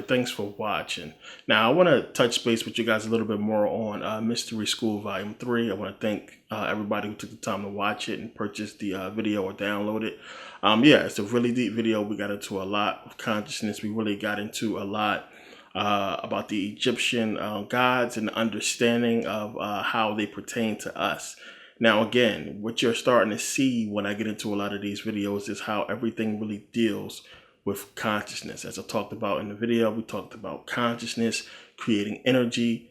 everybody. Thanks for watching. Now, I want to touch base with you guys a little bit more on Mystery School Volume 3. I want to thank everybody who took the time to watch it and purchase the video or download it. Yeah, it's a really deep video. We got into a lot of consciousness. We really got into a lot about the Egyptian gods and the understanding of how they pertain to us. Now, again, what you're starting to see when I get into a lot of these videos is how everything really deals with consciousness. As I talked about in the video, we talked about consciousness, creating energy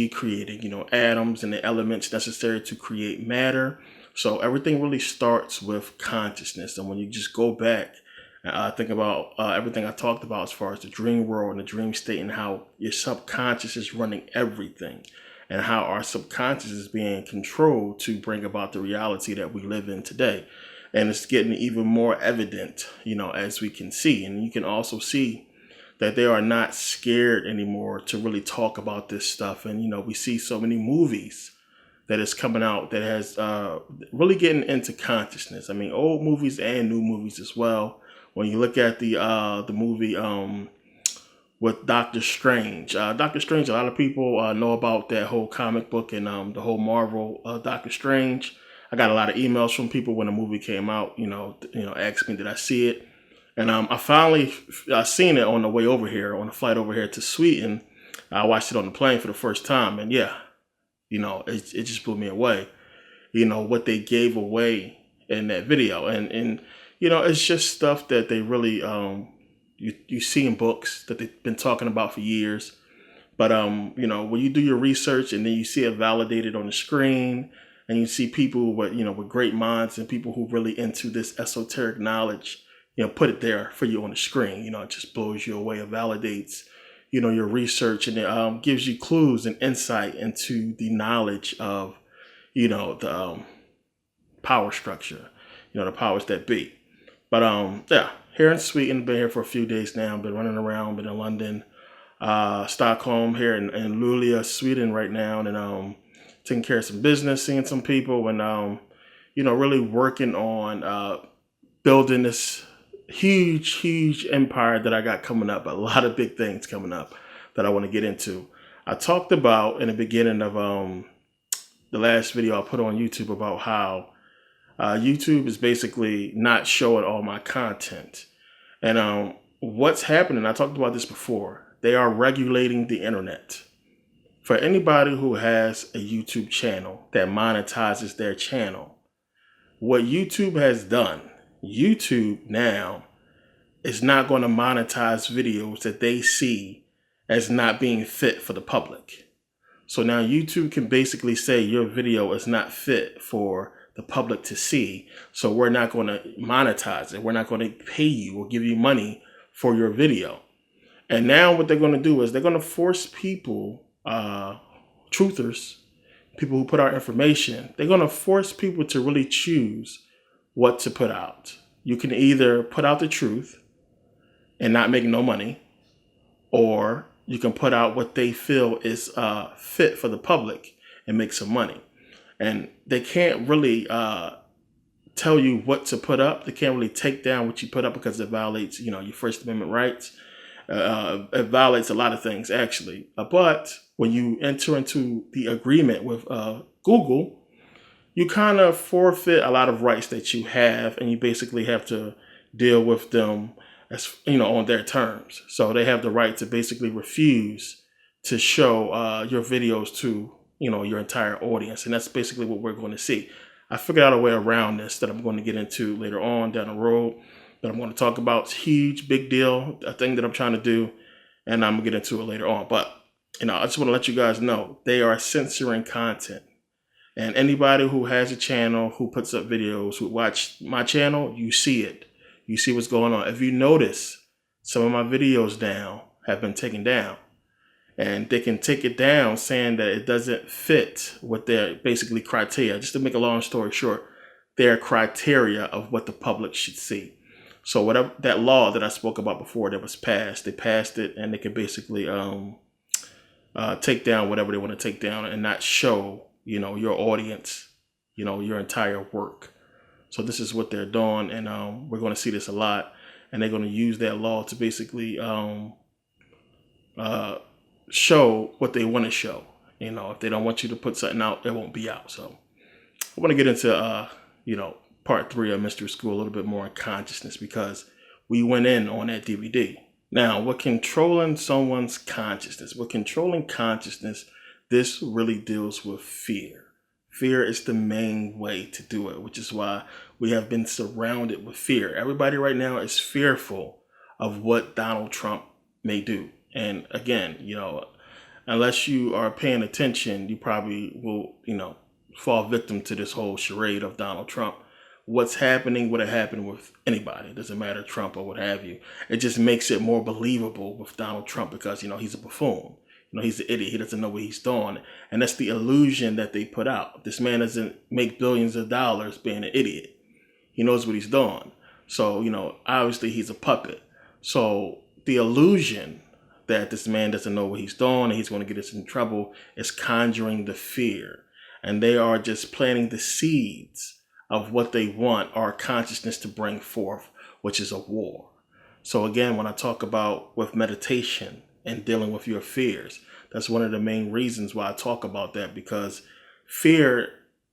creating, atoms and the elements necessary to create matter. So everything really starts with consciousness. And when you just go back and think about everything I talked about as far as the dream world and the dream state and how your subconscious is running everything and how our subconscious is being controlled to bring about the reality that we live in today. And it's getting even more evident, as we can see. And you can also see that they are not scared anymore to really talk about this stuff. And, we see so many movies that is coming out that has really getting into consciousness. I mean, old movies and new movies as well. When you look at the movie with Doctor Strange. Doctor Strange, a lot of people know about that whole comic book and the whole Marvel Doctor Strange. I got a lot of emails from people when the movie came out, asked me, did I see it? And I finally seen it on the way over here, on the flight over here to Sweden. I watched it on the plane for the first time. And yeah, it just blew me away, what they gave away in that video. And it's just stuff that they really, you see in books that they've been talking about for years. But, when you do your research and then you see it validated on the screen, and you see people with, with great minds and people who really into this esoteric knowledge, put it there for you on the screen. It just blows you away. It validates, your research, and it gives you clues and insight into the knowledge of, the power structure, the powers that be. But yeah, here in Sweden, been here for a few days now. Been running around, been in London, Stockholm, here in Luleå, Sweden right now, and taking care of some business, seeing some people, and really working on building this huge empire that I got coming up. A lot of big things coming up that I want to get into. I talked about in the beginning of the last video I put on YouTube about how YouTube is basically not showing all my content. And what's happening, I talked about this before, they are regulating the internet. For anybody who has a YouTube channel that monetizes their channel, what YouTube has done, YouTube now is not going to monetize videos that they see as not being fit for the public. So now YouTube can basically say your video is not fit for the public to see, so we're not going to monetize it. We're not going to pay you or give you money for your video. And now what they're going to do is they're going to force people, truthers, people who put out information, they're going to force people to really choose what to put out. You can either put out the truth and not make no money, or you can put out what they feel is fit for the public and make some money. And they can't really tell you what to put up. They can't really take down what you put up because it violates, your First Amendment rights. It violates a lot of things, actually. But when you enter into the agreement with Google, you kind of forfeit a lot of rights that you have, and you basically have to deal with them as on their terms. So they have the right to basically refuse to show your videos to your entire audience, and that's basically what we're going to see. I figured out a way around this that I'm going to get into later on down the road, that I'm going to talk about. It's huge, big deal, a thing that I'm trying to do, and I'm going to get into it later on. But I just want to let you guys know they are censoring content. And anybody who has a channel, who puts up videos, who watch my channel, you see it. You see what's going on. If you notice, some of my videos now have been taken down. And they can take it down saying that it doesn't fit what their basically criteria. Just to make a long story short, their criteria of what the public should see. So whatever that law that I spoke about before that was passed, they passed it, and they can basically take down whatever they want to take down and not show your audience, your entire work. So this is what they're doing, and we're going to see this a lot, and they're going to use that law to basically uh, show what they want to show. If they don't want you to put something out, it won't be out. So I want to get into, part 3 of Mystery School a little bit more in consciousness, because we went in on that DVD. Now, what controlling someone's consciousness? What controlling consciousness, this really deals with fear. Fear is the main way to do it, which is why we have been surrounded with fear. Everybody right now is fearful of what Donald Trump may do. And again, unless you are paying attention, you probably will, fall victim to this whole charade of Donald Trump. What's happening would have happened with anybody. It doesn't matter, Trump or what have you. It just makes it more believable with Donald Trump because, he's a buffoon. He's an idiot. He doesn't know what he's doing. And that's the illusion that they put out. This man doesn't make billions of dollars being an idiot. He knows what he's doing. So, obviously he's a puppet. So the illusion that this man doesn't know what he's doing and he's going to get us in trouble is conjuring the fear. And they are just planting the seeds of what they want our consciousness to bring forth, which is a war. So again, when I talk about with meditation and dealing with your fears, that's one of the main reasons why I talk about that, because fear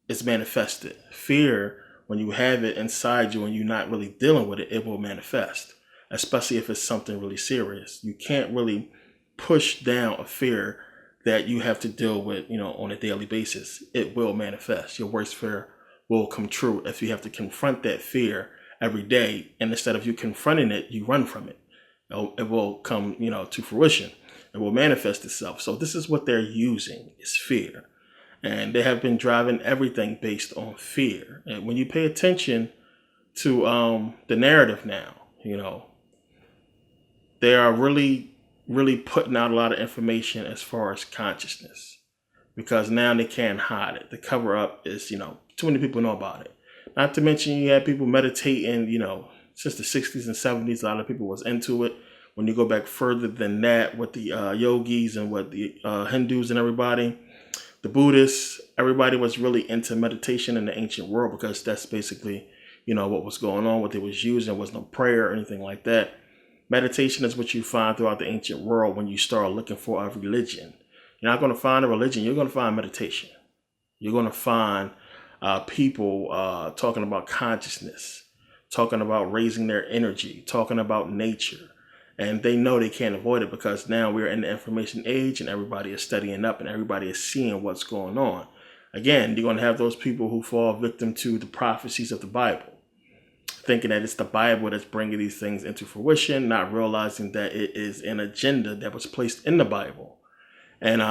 is manifested. Fear, when you have it inside you and you're not really dealing with it, it will manifest, especially if it's something really serious. You can't really push down a fear that you have to deal with, on a daily basis. It will manifest. Your worst fear will come true if you have to confront that fear every day. And instead of you confronting it, you run from it. It will come, to fruition. It will manifest itself. So this is what they're using, is fear. And they have been driving everything based on fear. And when you pay attention to the narrative now, they are really, really putting out a lot of information as far as consciousness, because now they can't hide it. The cover up is, too many people know about it. Not to mention you had people meditating, since the 60s and 70s, a lot of people was into it. When you go back further than that with the yogis and with the Hindus and everybody, the Buddhists, everybody was really into meditation in the ancient world, because that's basically, what was going on, what they was using. There was no prayer or anything like that. Meditation is what you find throughout the ancient world when you start looking for a religion. You're not going to find a religion. You're going to find meditation. You're going to find people talking about consciousness, talking about raising their energy, talking about nature. And they know they can't avoid it, because now we're in the information age and everybody is studying up and everybody is seeing what's going on. Again, you're going to have those people who fall victim to the prophecies of the Bible, thinking that it's the Bible that's bringing these things into fruition, not realizing that it is an agenda that was placed in the Bible. And,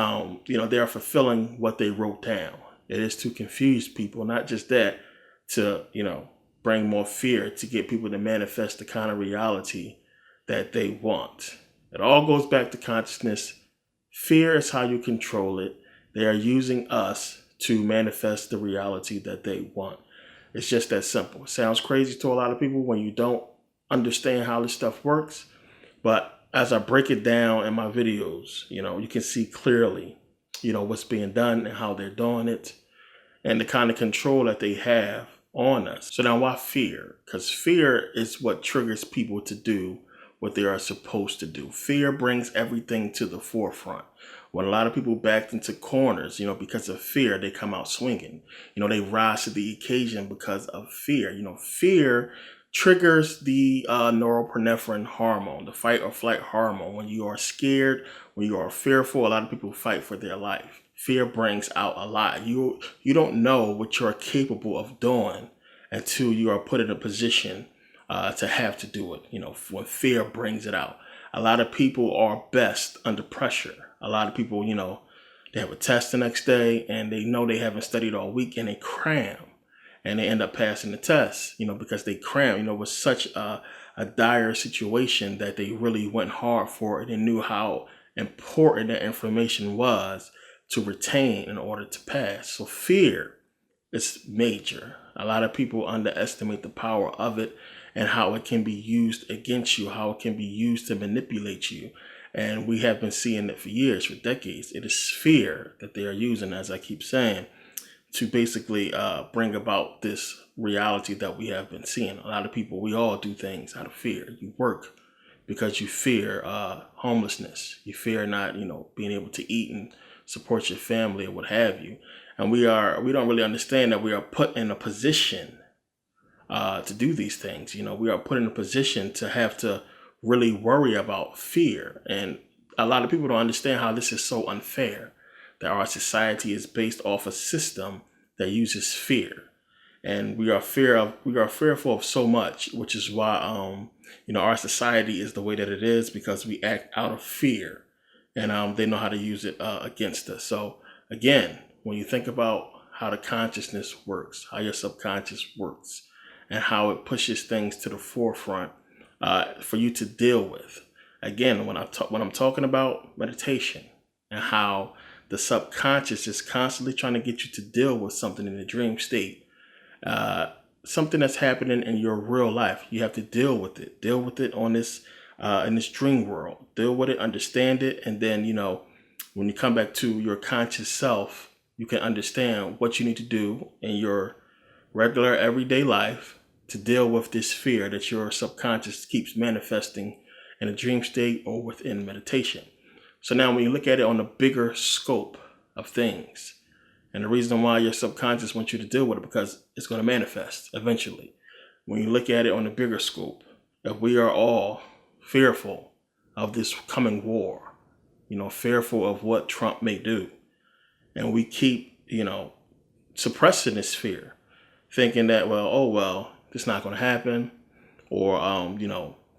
they are fulfilling what they wrote down. It is to confuse people, not just that, to, bring more fear, to get people to manifest the kind of reality that they want. It all goes back to consciousness. Fear is how you control it. They are using us to manifest the reality that they want. It's just that simple. It sounds crazy to a lot of people when you don't understand how this stuff works. But as I break it down in my videos, you can see clearly, what's being done and how they're doing it and the kind of control that they have on us. So now why fear? Because fear is what triggers people to do what they are supposed to do. Fear brings everything to the forefront. When a lot of people backed into corners, because of fear, they come out swinging. They rise to the occasion because of fear. Fear triggers the norepinephrine hormone, the fight or flight hormone. When you are scared, when you are fearful, a lot of people fight for their life. Fear brings out a lot. You don't know what you're capable of doing until you are put in a position to have to do it. When fear brings it out. A lot of people are best under pressure. A lot of people, they have a test the next day and they know they haven't studied all week and they cram and they end up passing the test, because they cram, it was such a dire situation that they really went hard for it and knew how important that information was to retain in order to pass. So fear is major. A lot of people underestimate the power of it and how it can be used against you, how it can be used to manipulate you. And we have been seeing it for years, for decades. It is fear that they are using, as I keep saying, to basically bring about this reality that we have been seeing. A lot of people, we all do things out of fear. You work because you fear homelessness. You fear not, being able to eat and support your family or what have you. And we don't really understand that we are put in a position to do these things. We are put in a position to have to really worry about fear. And a lot of people don't understand how this is so unfair, that our society is based off a system that uses fear. And we are fearful of so much, which is why our society is the way that it is, because we act out of fear, and they know how to use it against us. So again, when you think about how the consciousness works, how your subconscious works, and how it pushes things to the forefront for you to deal with. Again, when I'm talking about meditation and how the subconscious is constantly trying to get you to deal with something in the dream state, something that's happening in your real life, you have to deal with it. Deal with it on this in this dream world. Deal with it, understand it, and then when you come back to your conscious self, you can understand what you need to do in your regular everyday life to deal with this fear that your subconscious keeps manifesting in a dream state or within meditation. So now when you look at it on a bigger scope of things, and the reason why your subconscious wants you to deal with it, because it's going to manifest eventually. When you look at it on a bigger scope, if we are all fearful of this coming war, fearful of what Trump may do, and we keep, suppressing this fear, thinking that, it's not going to happen, or,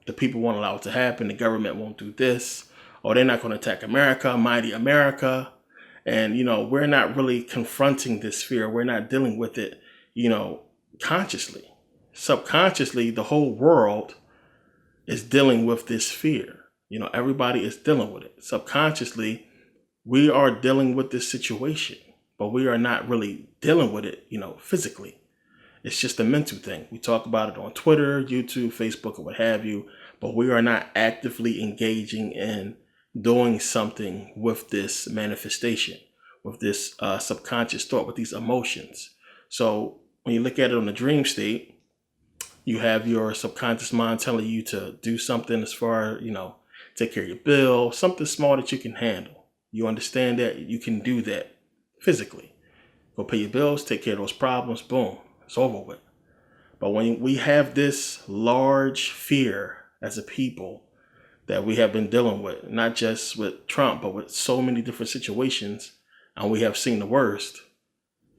the people won't allow it to happen, the government won't do this, or they're not going to attack America, mighty America. And, we're not really confronting this fear. We're not dealing with it, consciously. Subconsciously, the whole world is dealing with this fear. Everybody is dealing with it. Subconsciously, we are dealing with this situation, but we are not really dealing with it, physically. It's just a mental thing. We talk about it on Twitter, YouTube, Facebook, or what have you, but we are not actively engaging in doing something with this manifestation, with this subconscious thought, with these emotions. So when you look at it on the dream state, you have your subconscious mind telling you to do something as far, take care of your bill, something small that you can handle. You understand that you can do that physically. Go pay your bills, take care of those problems, boom, it's over with. But when we have this large fear as a people that we have been dealing with, not just with Trump, but with so many different situations, and we have seen the worst,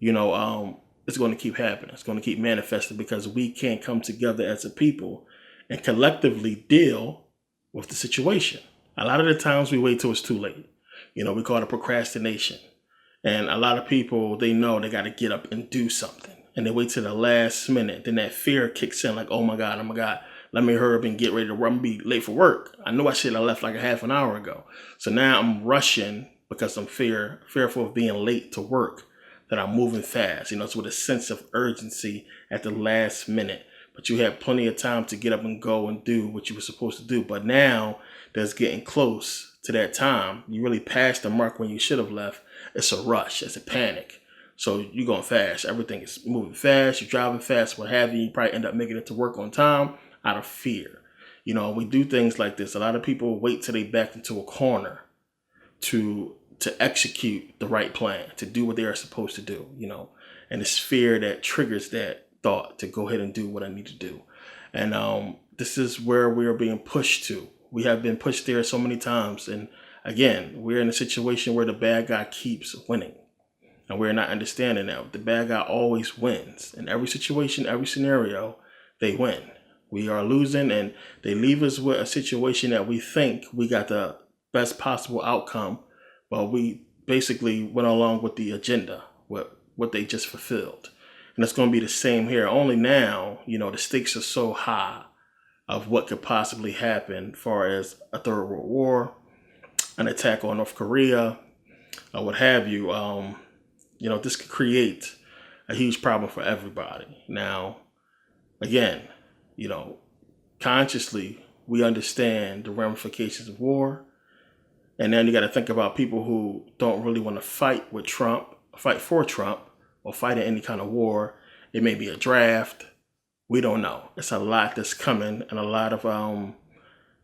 it's going to keep happening. It's going to keep manifesting because we can't come together as a people and collectively deal with the situation. A lot of the times we wait till it's too late. We call it procrastination. And a lot of people, they know they got to get up and do something. And they wait till the last minute. Then that fear kicks in like, oh my God, let me hurry up and get ready to run. I'm going to be late for work. I know I should have left like a half an hour ago. So now I'm rushing because I'm fearful of being late to work, that I'm moving fast. It's with a sense of urgency at the last minute. But you have plenty of time to get up and go and do what you were supposed to do. But now that's getting close to that time. You really passed the mark when you should have left. It's a rush. It's a panic. So you're going fast. Everything is moving fast. You're driving fast, what have you. You probably end up making it to work on time out of fear. We do things like this. A lot of people wait till they back into a corner to execute the right plan, to do what they are supposed to do, and it's fear that triggers that thought to go ahead and do what I need to do. And this is where we are being pushed to. We have been pushed there so many times. And again, we're in a situation where the bad guy keeps winning. And we're not understanding that. The bad guy always wins. In every situation, every scenario, they win. We are losing, and they leave us with a situation that we think we got the best possible outcome, but we basically went along with the agenda, what they just fulfilled. And it's going to be the same here. Only now, the stakes are so high of what could possibly happen as far as a third world war, an attack on North Korea, or what have you. This could create a huge problem for everybody. Now, again, consciously, we understand the ramifications of war. And then you got to think about people who don't really want to fight for Trump, or fight in any kind of war. It may be a draft. We don't know. It's a lot that's coming, and a lot of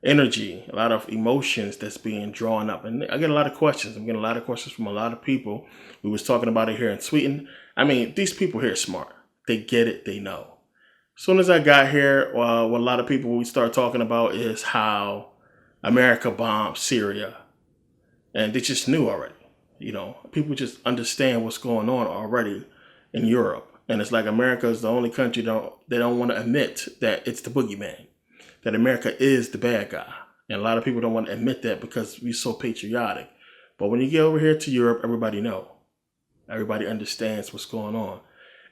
energy, a lot of emotions that's being drawn up. And I get a lot of questions. I'm getting a lot of questions from a lot of people. We was talking about it here in Sweden. I mean, these people here are smart. They get it. They know. As soon as I got here, what a lot of people we start talking about is how America bombed Syria. And they just knew already. People just understand what's going on already in Europe. And it's like America is the only country they don't want to admit that it's the boogeyman, that America is the bad guy. And a lot of people don't want to admit that because we're so patriotic. But when you get over here to Europe, everybody know. Everybody understands what's going on.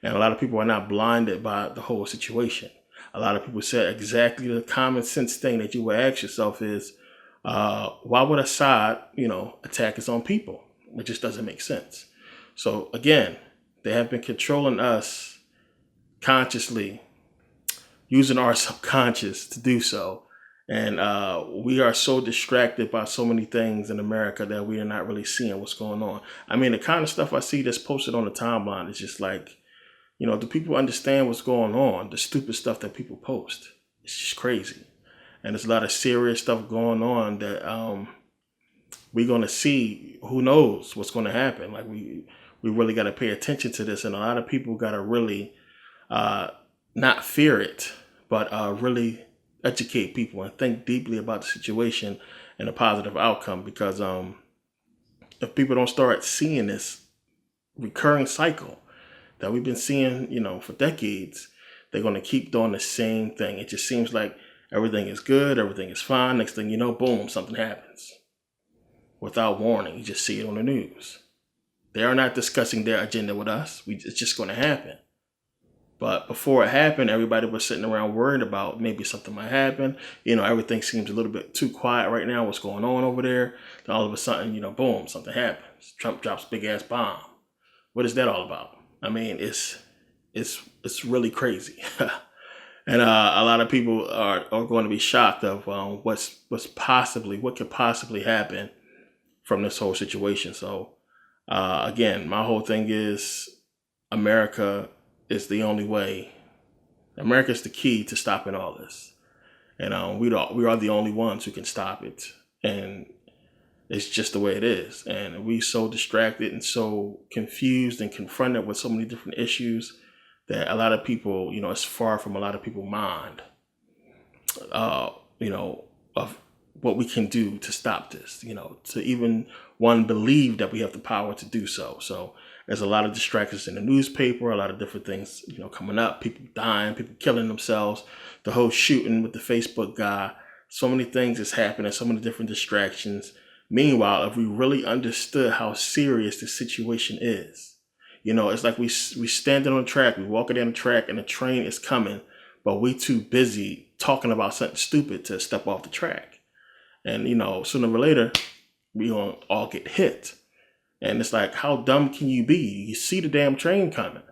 And a lot of people are not blinded by the whole situation. A lot of people said exactly the common sense thing that you would ask yourself is, why would Assad, attack his own people? It just doesn't make sense. So again, they have been controlling us consciously, using our subconscious to do so. And we are so distracted by so many things in America that we are not really seeing what's going on. I mean, the kind of stuff I see that's posted on the timeline is just like, do people understand what's going on? The stupid stuff that people post. It's just crazy. And there's a lot of serious stuff going on that we're going to see. Who knows what's going to happen? Like we really got to pay attention to this. And a lot of people got to really not fear it, but really educate people and think deeply about the situation and a positive outcome. Because if people don't start seeing this recurring cycle that we've been seeing, for decades, they're going to keep doing the same thing. It just seems like everything is good, everything is fine. Next thing you know, boom, something happens. Without warning, you just see it on the news. They are not discussing their agenda with us. It's just going to happen. But before it happened, everybody was sitting around worried about maybe something might happen. Everything seems a little bit too quiet right now. What's going on over there? Then all of a sudden, boom, something happens. Trump drops big ass bomb. What is that all about? I mean, it's really crazy. And a lot of people are going to be shocked of what could possibly happen from this whole situation. So again, my whole thing is America is the only way. America is the key to stopping all this, and we are the only ones who can stop it. And it's just the way it is. And we so distracted and so confused and confronted with so many different issues that a lot of people, it's far from a lot of people's mind, of what we can do to stop this, to even one believe that we have the power to do so. So there's a lot of distractions in the newspaper, a lot of different things, coming up, people dying, people killing themselves, the whole shooting with the Facebook guy. So many things is happening, so many different distractions. Meanwhile, if we really understood how serious the situation is, it's like we standing on the track, we walking down the track and the train is coming, but we too busy talking about something stupid to step off the track. And, sooner or later, we gonna all get hit. And it's like, how dumb can you be? You see the damn train coming.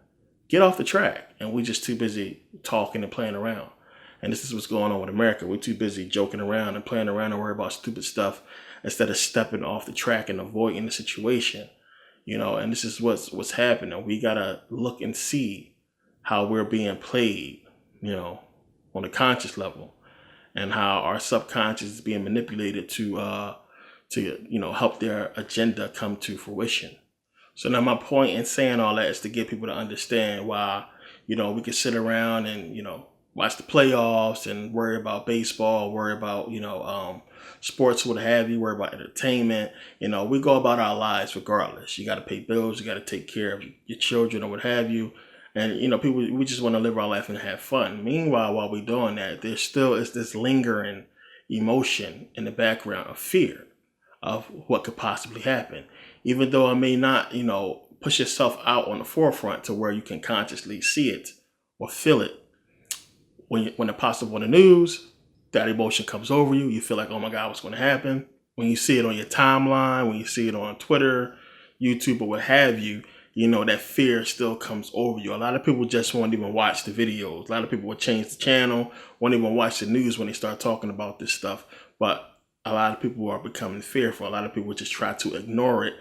Get off the track. And we just too busy talking and playing around. And this is what's going on with America. We're too busy joking around and playing around and worry about stupid stuff instead of stepping off the track and avoiding the situation. And this is what's happening. We got to look and see how we're being played, on a conscious level, and how our subconscious is being manipulated to help their agenda come to fruition. So now my point in saying all that is to get people to understand why, we can sit around and, watch the playoffs and worry about baseball, worry about, sports, what have you, worry about entertainment. We go about our lives regardless. You got to pay bills. You got to take care of your children or what have you. And, people, we just want to live our life and have fun. Meanwhile, while we're doing that, there still is this lingering emotion in the background of fear of what could possibly happen. Even though it may not, push yourself out on the forefront to where you can consciously see it or feel it. When it pops up on the news, that emotion comes over you. You feel like, oh my God, what's going to happen? When you see it on your timeline, when you see it on Twitter, YouTube, or what have you, that fear still comes over you. A lot of people just won't even watch the videos. A lot of people will change the channel, won't even watch the news when they start talking about this stuff. But a lot of people are becoming fearful. A lot of people just try to ignore it,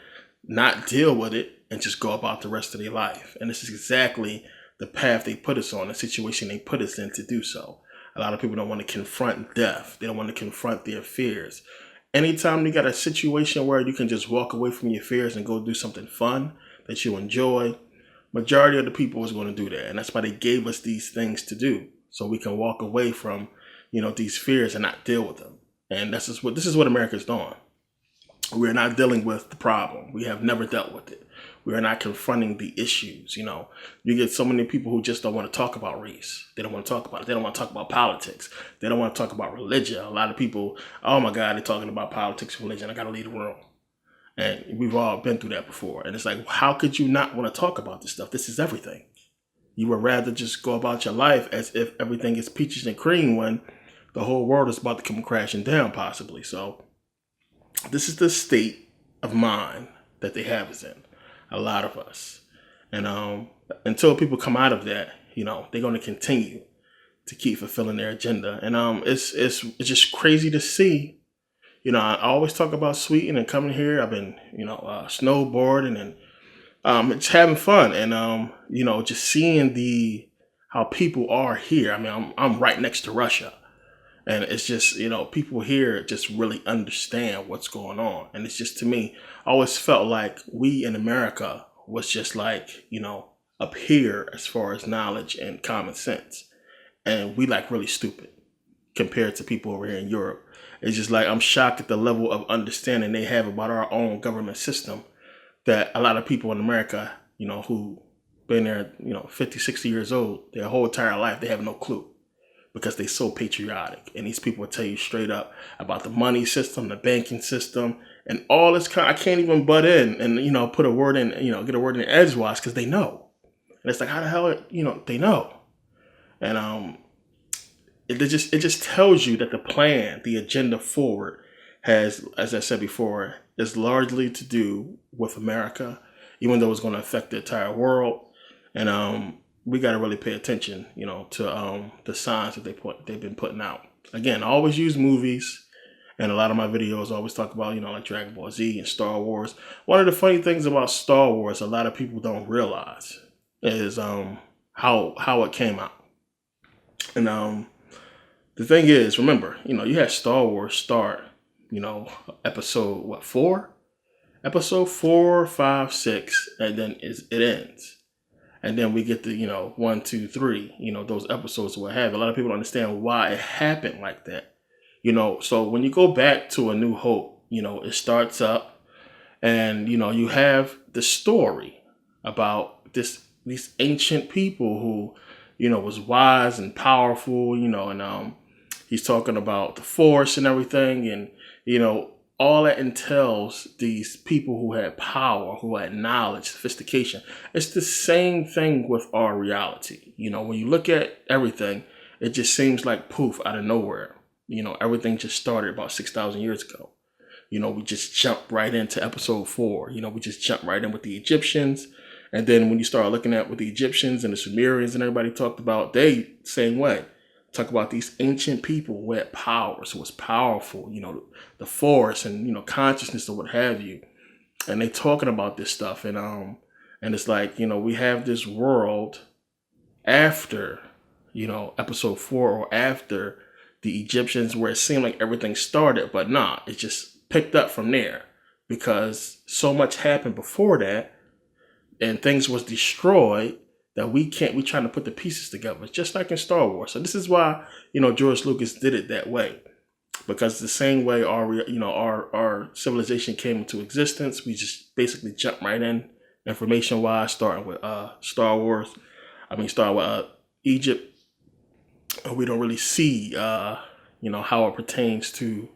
not deal with it, and just go about the rest of their life. And this is exactly the path they put us on, the situation they put us in to do so. A lot of people don't want to confront death. They don't want to confront their fears. Anytime you got a situation where you can just walk away from your fears and go do something fun that you enjoy, majority of the people is going to do that. And that's why they gave us these things to do, so we can walk away from, these fears and not deal with them. And this is what America's doing. We're not dealing with the problem. We have never dealt with it. We are not confronting the issues. You get so many people who just don't want to talk about race. They don't want to talk about it. They don't want to talk about politics. They don't want to talk about religion. A lot of people, oh my God, they're talking about politics, religion. I got to leave the room. And we've all been through that before. And it's like, how could you not want to talk about this stuff? This is everything. You would rather just go about your life as if everything is peaches and cream when the whole world is about to come crashing down, possibly. So this is the state of mind that they have us in, a lot of us. And until people come out of that, they're going to continue to keep fulfilling their agenda. And it's just crazy to see. I always talk about Sweden and coming here. I've been, snowboarding and it's having fun. And, just seeing how people are here. I mean, I'm right next to Russia. And it's just, people here just really understand what's going on. And it's just, to me, I always felt like we in America was just like, up here as far as knowledge and common sense. And we like really stupid compared to people over here in Europe. It's just like, I'm shocked at the level of understanding they have about our own government system that a lot of people in America, who been there, 50, 60 years old, their whole entire life, they have no clue. Because they're so patriotic. And these people will tell you straight up about the money system, the banking system, and all this I can't even butt in and, put a word in, get a word in edgewise because they know. And it's like, how the hell, they know. And it just tells you that the plan, the agenda forward has, as I said before, is largely to do with America, even though it's going to affect the entire world. And we got to really pay attention, to the signs that they've been putting out. Again, I always use movies, and a lot of my videos always talk about, like Dragon Ball Z and Star Wars. One of the funny things about Star Wars, a lot of people don't realize, is how it came out. And the thing is, remember, you had Star Wars start, episode 4? Episode 4, 5, 6, and then it ends. And then we get to, 1, 2, 3, those episodes will have. A lot of people don't understand why it happened like that. So when you go back to A New Hope, it starts up and, you have the story about these ancient people who, was wise and powerful, and he's talking about the Force and everything. And, all that entails these people who had power, who had knowledge, sophistication. It's the same thing with our reality. When you look at everything, it just seems like poof, out of nowhere. Everything just started about 6,000 years ago. We just jumped right into episode 4. We just jumped right in with the Egyptians. And then when you start looking at what the Egyptians and the Sumerians and everybody talked about, they same way. Talk about these ancient people who had powers, who was powerful, the Force and, consciousness or what have you. And they talking about this stuff. And it's like, we have this world after, episode 4 or after the Egyptians where it seemed like everything started, but nah, it just picked up from there because so much happened before that and things was destroyed that we trying to put the pieces together, just like in Star Wars. So this is why, George Lucas did it that way, because it's the same way our civilization came into existence. We just basically jump right in information wise, starting with starting with Egypt. We don't really see, how it pertains to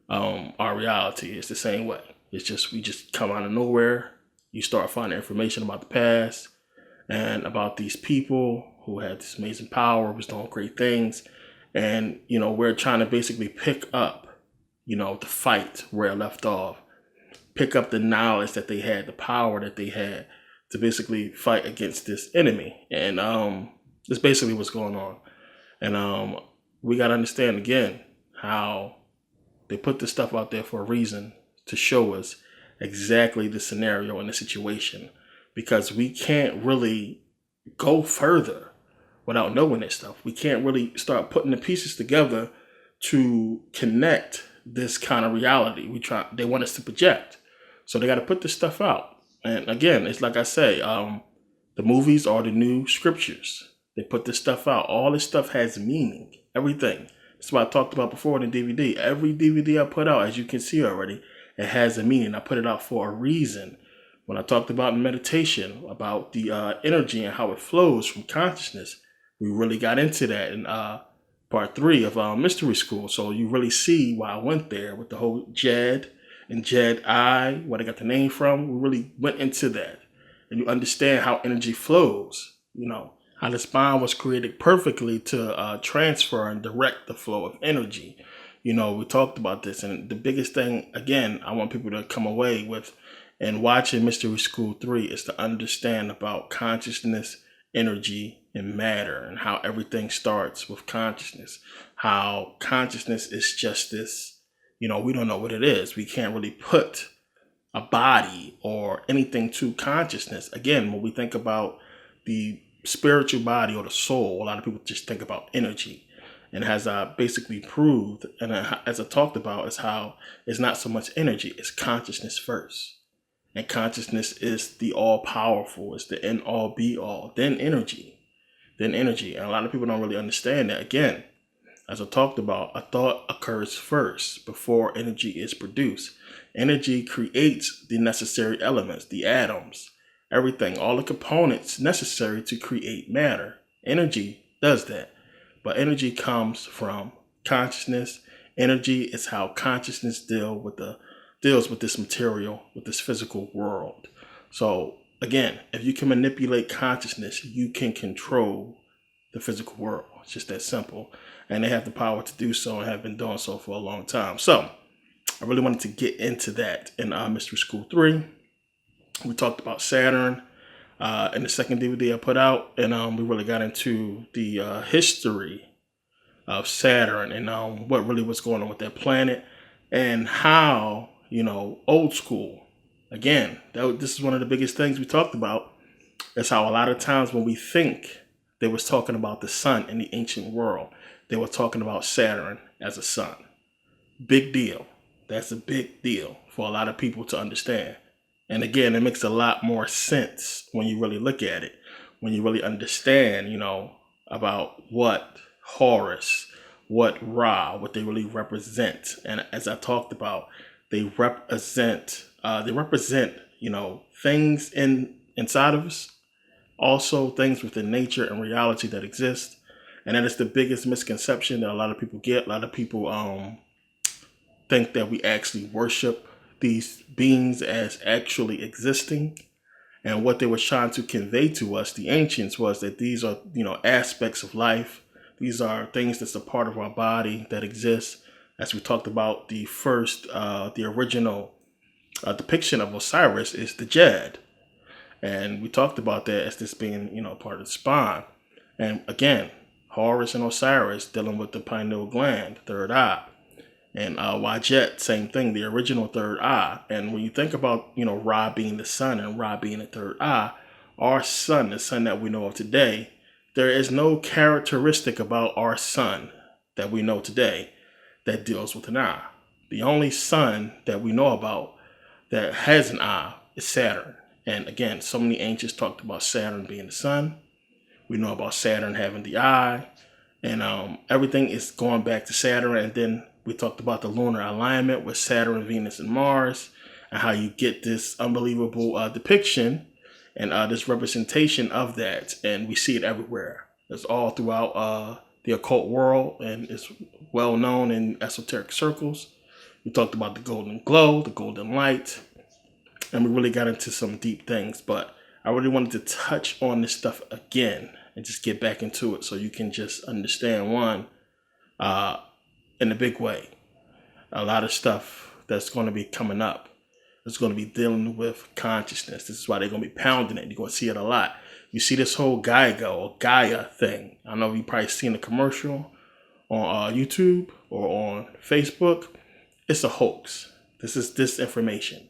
our reality. It's the same way. It's just, we just come out of nowhere. You start finding information about the past and about these people who had this amazing power, was doing great things. And, we're trying to basically pick up, the fight where it left off, pick up the knowledge that they had, the power that they had to basically fight against this enemy. And that's basically what's going on. And we got to understand, again, how they put this stuff out there for a reason, to show us exactly the scenario and the situation. Because we can't really go further without knowing this stuff. We can't really start putting the pieces together to connect this kind of reality they want us to project. So they got to put this stuff out. And again, it's like I say, the movies are the new scriptures. They put this stuff out. All this stuff has meaning. Everything. That's what I talked about before in the DVD. Every DVD I put out, as you can see already, it has a meaning. I put it out for a reason. When I talked about in meditation, about the energy and how it flows from consciousness, we really got into that in part 3 of Mystery School. So you really see why I went there with the whole Jed and Jed I, where they got the name from. We really went into that. And you understand how energy flows, how the spine was created perfectly to transfer and direct the flow of energy. We talked about this. And the biggest thing, again, I want people to come away with and watching Mystery School 3 is to understand about consciousness, energy, and matter, and how everything starts with consciousness. How consciousness is just this, we don't know what it is. We can't really put a body or anything to consciousness. Again, when we think about the spiritual body or the soul, a lot of people just think about energy. And as I basically proved, and as I talked about, is how it's not so much energy, it's consciousness first. And consciousness is the all-powerful, it's the end-all, be-all, then energy. And a lot of people don't really understand that. Again, as I talked about, a thought occurs first before energy is produced. Energy creates the necessary elements, the atoms, everything, all the components necessary to create matter. Energy does that. But energy comes from consciousness. Energy is how consciousness deals with this material, with this physical world. So again, if you can manipulate consciousness, you can control the physical world. It's just that simple. And they have the power to do so and have been doing so for a long time. So I really wanted to get into that in Mystery School 3. We talked about Saturn in the second DVD I put out. And we really got into the history of Saturn and what really was going on with that planet and how, old school. Again, this is one of the biggest things we talked about. Is how a lot of times when we think they was talking about the sun in the ancient world, they were talking about Saturn as a sun. Big deal. That's a big deal for a lot of people to understand. And again, it makes a lot more sense when you really look at it, when you really understand, about what Horus, what Ra, what they really represent. And as I talked about, they represent, things inside of us, also things within nature and reality that exist. And that is the biggest misconception that a lot of people get. A lot of people think that we actually worship these beings as actually existing. And what they were trying to convey to us, the ancients, was that these are, aspects of life. These are things that's a part of our body that exists. As we talked about, the original depiction of Osiris is the Jed. And we talked about that as this being, part of the spine. And again, Horus and Osiris dealing with the pineal gland, third eye. And Wajet, same thing, the original third eye. And when you think about, Ra being the sun and Ra being the third eye, our sun, the sun that we know of today, there is no characteristic about our sun that we know today that deals with an eye. The only sun that we know about that has an eye is Saturn. And again, so many ancients talked about Saturn being the sun. We know about Saturn having the eye. And everything is going back to Saturn. And then we talked about the lunar alignment with Saturn, Venus, and Mars, and how you get this unbelievable depiction and this representation of that. And we see it everywhere. It's all throughout the occult world, and it's well known in esoteric circles. We talked about the golden glow, the golden light, and we really got into some deep things. But I really wanted to touch on this stuff again and just get back into it so you can just understand one in a big way. A lot of stuff that's going to be coming up is going to be dealing with consciousness. This is why they're going to be pounding it. You're going to see it a lot. You see this whole Gaia thing. I know you've probably seen a commercial on YouTube or on Facebook. It's a hoax. This is disinformation.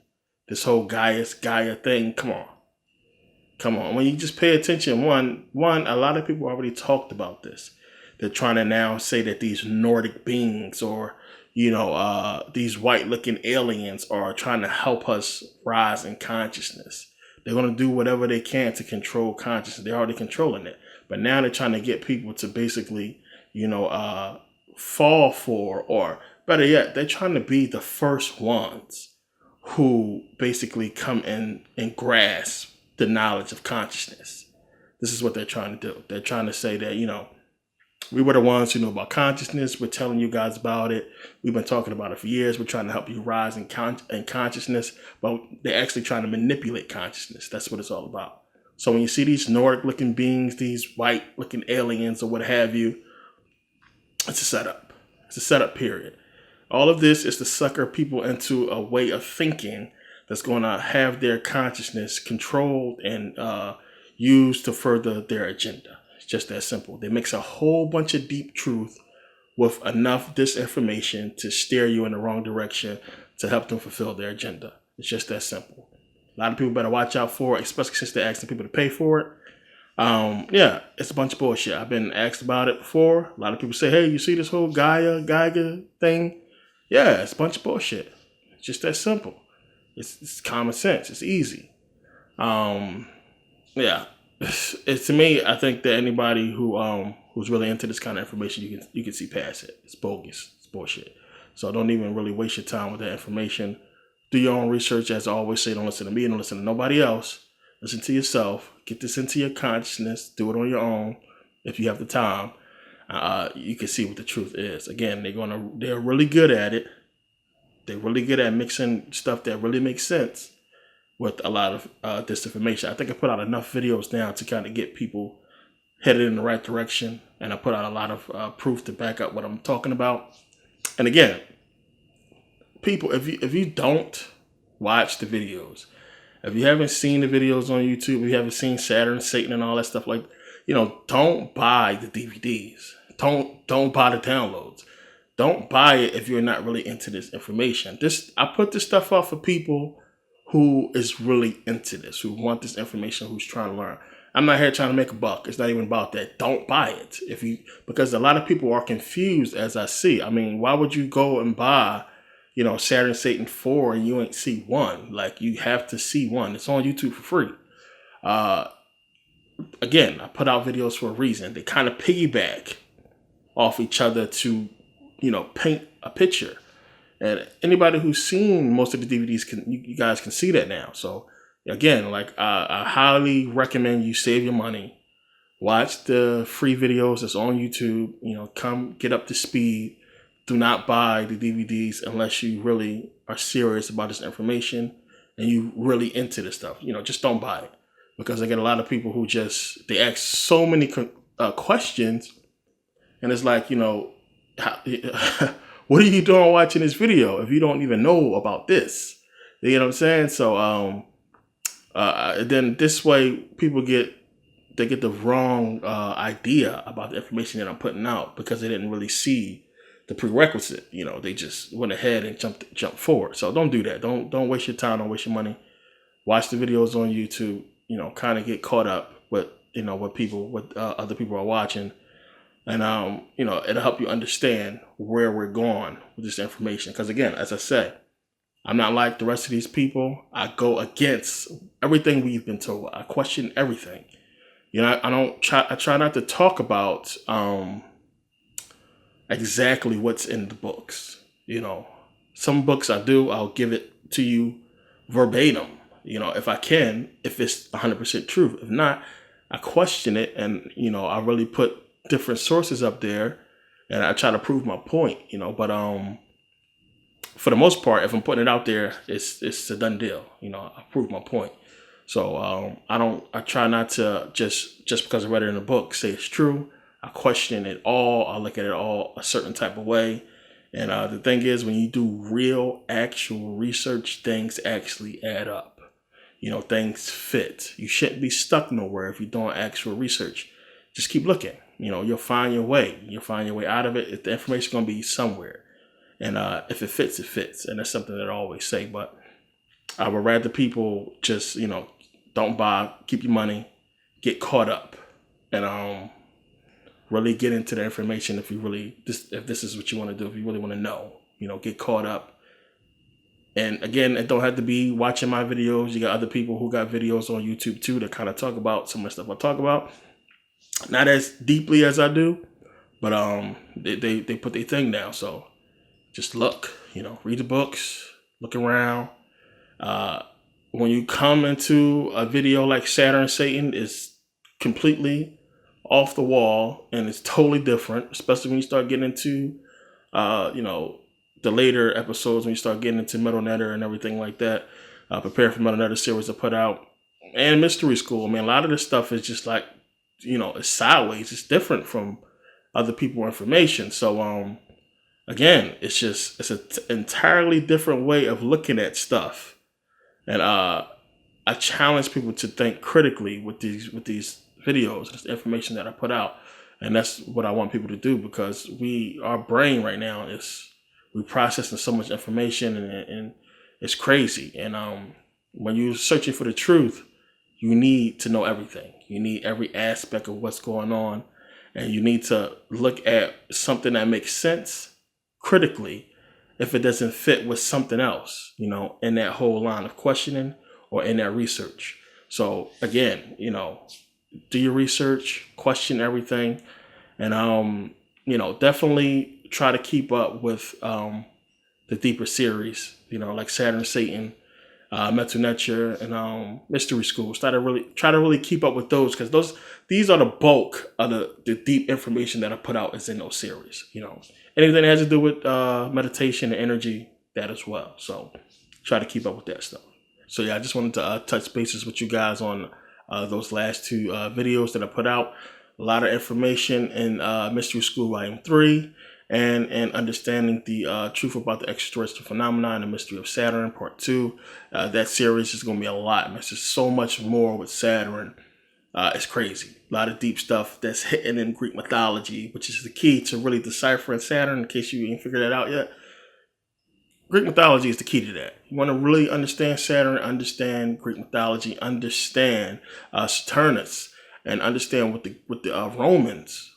This whole Gaia thing. Come on. Come on, when you just pay attention, one, a lot of people already talked about this. They're trying to now say that these Nordic beings or, these white-looking aliens are trying to help us rise in consciousness. They're going to do whatever they can to control consciousness. They're already controlling it. But now they're trying to get people to basically, fall for, or better yet, they're trying to be the first ones who basically come in and grasp the knowledge of consciousness. This is what they're trying to do. They're trying to say that, we were the ones who know about consciousness. We're telling you guys about it. We've been talking about it for years. We're trying to help you rise in consciousness, but they're actually trying to manipulate consciousness. That's what it's all about. So when you see these Nordic-looking beings, these white-looking aliens or what have you, it's a setup. It's a setup period. All of this is to sucker people into a way of thinking that's going to have their consciousness controlled and used to further their agenda. It's just that simple. They mix a whole bunch of deep truth with enough disinformation to steer you in the wrong direction to help them fulfill their agenda. It's just that simple. A lot of people better watch out for it, especially since they're asking people to pay for it. It's a bunch of bullshit. I've been asked about it before. A lot of people say, hey, you see this whole Geiger thing? Yeah, it's a bunch of bullshit. It's just that simple. It's common sense. It's easy. It's to me, I think that anybody who's really into this kind of information, you can see past it. It's bogus. It's bullshit. So don't even really waste your time with that information. Do your own research. As I always say, don't listen to me, don't listen to nobody else. Listen to yourself. Get this into your consciousness. Do it on your own if you have the time. You can see what the truth is. Again, they're really good at it. They're really good at mixing stuff that really makes sense with a lot of disinformation. I think I put out enough videos now to kind of get people headed in the right direction. And I put out a lot of proof to back up what I'm talking about. And again, people, if you don't watch the videos, if you haven't seen the videos on YouTube, if you haven't seen Saturn, Satan, and all that stuff, like, don't buy the DVDs. Don't buy the downloads. Don't buy it if you're not really into this information. I put this stuff out for people who is really into this, who want this information, who's trying to learn. I'm not here trying to make a buck. It's not even about that. Don't buy it because a lot of people are confused, as I see. I mean, why would you go and buy, Saturn, Satan 4 and you ain't see 1? Like, you have to see 1. It's on YouTube for free. Again, I put out videos for a reason. They kind of piggyback off each other to, paint a picture. And anybody who's seen most of the DVDs, you guys can see that now. So again, like I highly recommend you save your money, watch the free videos that's on YouTube. Come get up to speed. Do not buy the DVDs unless you really are serious about this information and you really into this stuff. Just don't buy it, because I get a lot of people who they ask so many questions, and it's like, what are you doing watching this video if you don't even know about this? You know what I'm saying? So then this way people get the wrong idea about the information that I'm putting out, because they didn't really see the prerequisite. They just went ahead and jumped forward. So don't do that. Don't waste your time. Don't waste your money. Watch the videos on YouTube. Kind of get caught up with what other people are watching. And, it'll help you understand where we're going with this information. Because, again, as I said, I'm not like the rest of these people. I go against everything we've been told. I question everything. I try not to talk about exactly what's in the books. Some books I do. I'll give it to you verbatim, if I can, if it's 100% truth. If not, I question it, and, I really put different sources up there, and I try to prove my point, but for the most part, if I'm putting it out there, it's a done deal. I prove my point. So I try not to just because I read it in a book say it's true. I question it all. I look at it all a certain type of way. And the thing is, when you do real, actual research, things actually add up. Things fit. You shouldn't be stuck nowhere if you're doing actual research. Just keep looking. You'll find your way. You'll find your way out of it. If the information's going to be somewhere. And if it fits, it fits. And that's something that I always say. But I would rather people just, don't don't buy, keep your money, get caught up, and really get into the information if this is what you want to do, if you really want to know, get caught up. And again, it don't have to be watching my videos. You got other people who got videos on YouTube too that kind of talk about some of the stuff I talk about. Not as deeply as I do, but they put their thing down. So just look, read the books, look around. When you come into a video like Saturn Satan, it's completely off the wall and it's totally different, especially when you start getting into the later episodes, when you start getting into Metal Netter and everything like that. Prepare for Metal Netter series I put out, and Mystery School. I mean, a lot of this stuff is just like, it's sideways. It's different from other people's information. So again, it's an entirely different way of looking at stuff. And I challenge people to think critically with these videos, this information that I put out. And that's what I want people to do, because our brain right now we're processing so much information, and it's crazy. And when you're searching for the truth, you need to know everything. You need every aspect of what's going on, and you need to look at something that makes sense critically if it doesn't fit with something else, in that whole line of questioning or in that research. So again, do your research, question everything, and definitely try to keep up with the deeper series, like Saturn Satan, Metal Netter, and Mystery School. Try to really keep up with those, because these are the bulk of the deep information that I put out is in those series. Anything that has to do with meditation and energy, that as well. So try to keep up with that stuff. So yeah, I just wanted to touch bases with you guys on those last two videos that I put out. A lot of information in Mystery School Volume 3, and understanding the truth about the extraterrestrial phenomena and the mystery of Saturn, Part 2. That series is going to be a lot. There's just so much more with Saturn. It's crazy. A lot of deep stuff that's hidden in Greek mythology, which is the key to really deciphering Saturn, in case you ain't figured that out yet. Greek mythology is the key to that. You want to really understand Saturn, understand Greek mythology, understand Saturnus, and understand what the Romans,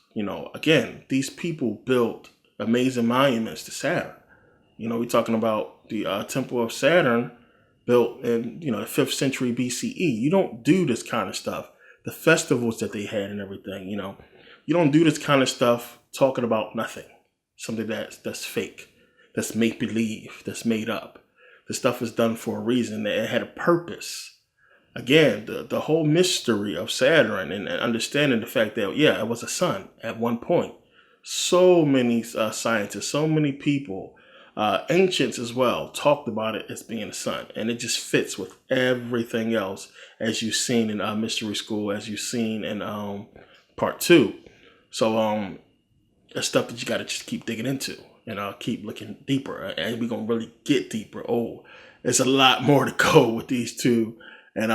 again, these people built amazing monuments to Saturn. We're talking about the Temple of Saturn, built in, the 5th century BCE. You don't do this kind of stuff. The festivals that they had and everything, you don't do this kind of stuff talking about nothing. Something that's fake, that's make-believe, that's made up. The stuff is done for a reason. It had a purpose. Again, the whole mystery of Saturn, and understanding the fact that, yeah, it was a sun at one point. So many scientists, so many people, ancients as well, talked about it as being a sun. And it just fits with everything else, as you've seen in Mystery School, as you've seen in Part 2. So it's stuff that you got to just keep digging into, and keep looking deeper. And we're going to really get deeper. There's a lot more to go with these two. And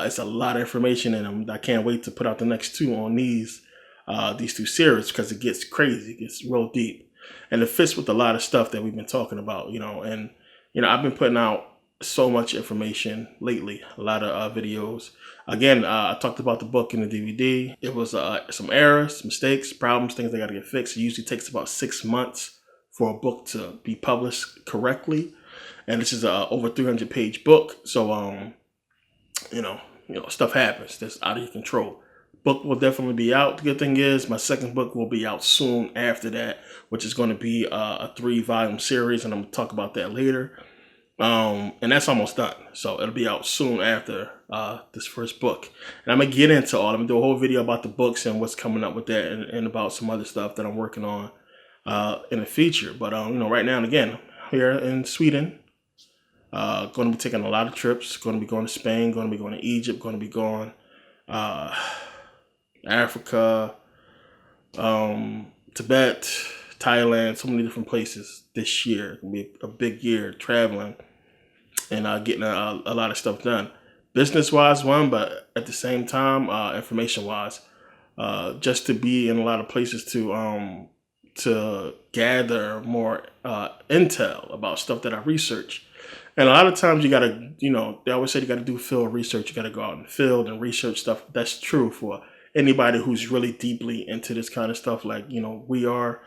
it's a lot of information in them. I can't wait to put out the next two on these two series, because it gets crazy. It gets real deep. And it fits with a lot of stuff that we've been talking about, And, I've been putting out so much information lately, a lot of videos. Again, I talked about the book and the DVD. It was some errors, mistakes, problems, things that got to get fixed. It usually takes about 6 months for a book to be published correctly. And this is a over 300-page book. So, stuff happens that's out of your control. Book will definitely be out. The good thing is my second book will be out soon after that, which is going to be a 3-volume series, and I'm going to talk about that later. And that's almost done. So it'll be out soon after this first book. And I'm going to get into all. I'm going to do a whole video about the books and what's coming up with that, and about some other stuff that I'm working on in the future. But, right now, and again, here in Sweden, going to be taking a lot of trips. Going to be going to Spain. Going to be going to Egypt. Going to be going Africa, Tibet, Thailand, so many different places this year. It's going to be a big year traveling and getting a lot of stuff done. Business-wise, but at the same time, information-wise, just to be in a lot of places to gather more intel about stuff that I research. And a lot of times you gotta, they always say you gotta do field research. You gotta go out in the field and research stuff. That's true for anybody who's really deeply into this kind of stuff, like we are.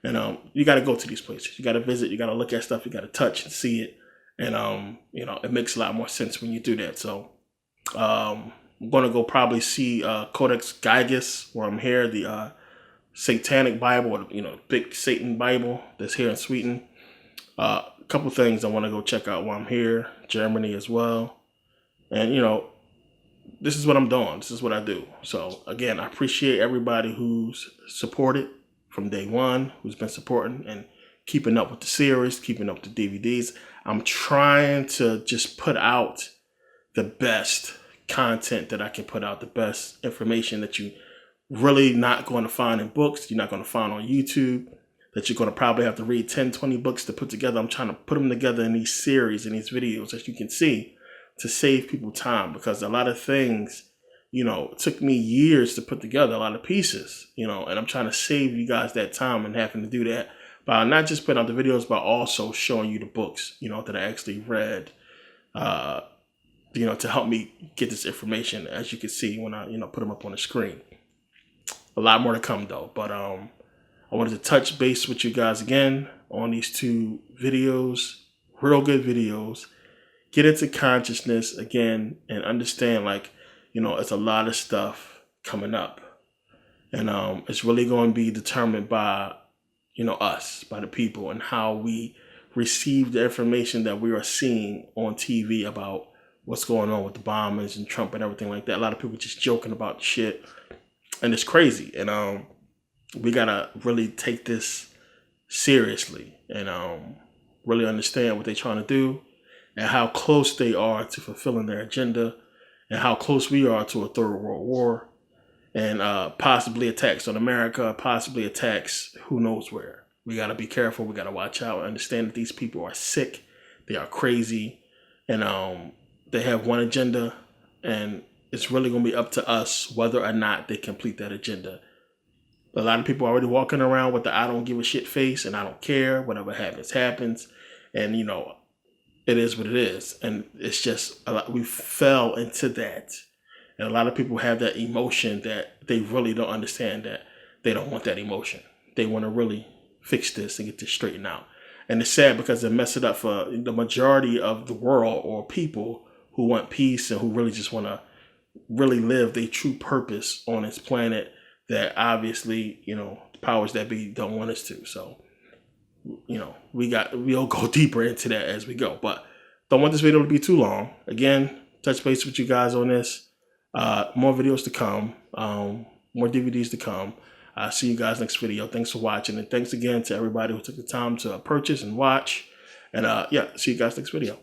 And you gotta go to these places. You gotta visit. You gotta look at stuff. You gotta touch and see it. And it makes a lot more sense when you do that. So I'm gonna go probably see Codex Gigas where I'm here, the Satanic Bible, or big Satan Bible that's here in Sweden. A couple things I want to go check out while I'm here. Germany as well. And this is what I'm doing. This is what I do. So again, I appreciate everybody who's supported from day one, who's been supporting and keeping up with the series, keeping up with the DVDs. I'm trying to just put out the best content that I can put out, the best information that you really not going to find in books, you're not going to find on YouTube, that you're going to probably have to read 10, 20 books to put together. I'm trying to put them together in these series, in these videos, as you can see, to save people time, because a lot of things, it took me years to put together a lot of pieces, and I'm trying to save you guys that time and having to do that by not just putting out the videos, but also showing you the books, that I actually read, to help me get this information, as you can see when I, put them up on the screen. A lot more to come though, but I wanted to touch base with you guys again on these two videos, real good videos. Get into consciousness again and understand, it's a lot of stuff coming up, and it's really going to be determined by, us, by the people, and how we receive the information that we are seeing on TV about what's going on with the bombers and Trump and everything like that. A lot of people just joking about shit, and it's crazy. And we gotta really take this seriously and really understand what they're trying to do and how close they are to fulfilling their agenda, and how close we are to a third world war, and possibly attacks on America, possibly attacks who knows where. We gotta be careful. We gotta watch out and understand that these people are sick. They are crazy, and they have one agenda, and it's really going to be up to us whether or not they complete that agenda. A lot of people are already walking around with the I don't give a shit face, and I don't care. Whatever happens, happens. And, it is what it is. And it's just, we fell into that. And a lot of people have that emotion that they really don't understand, that they don't want that emotion. They want to really fix this and get this straightened out. And it's sad because they mess it up for the majority of the world, or people who want peace and who really just want to really live their true purpose on this planet, that obviously, the powers that be don't want us to. So, we'll go deeper into that as we go, but don't want this video to be too long. Again, touch base with you guys on this. More videos to come, more DVDs to come. I'll see you guys next video. Thanks for watching, and thanks again to everybody who took the time to purchase and watch. And see you guys next video.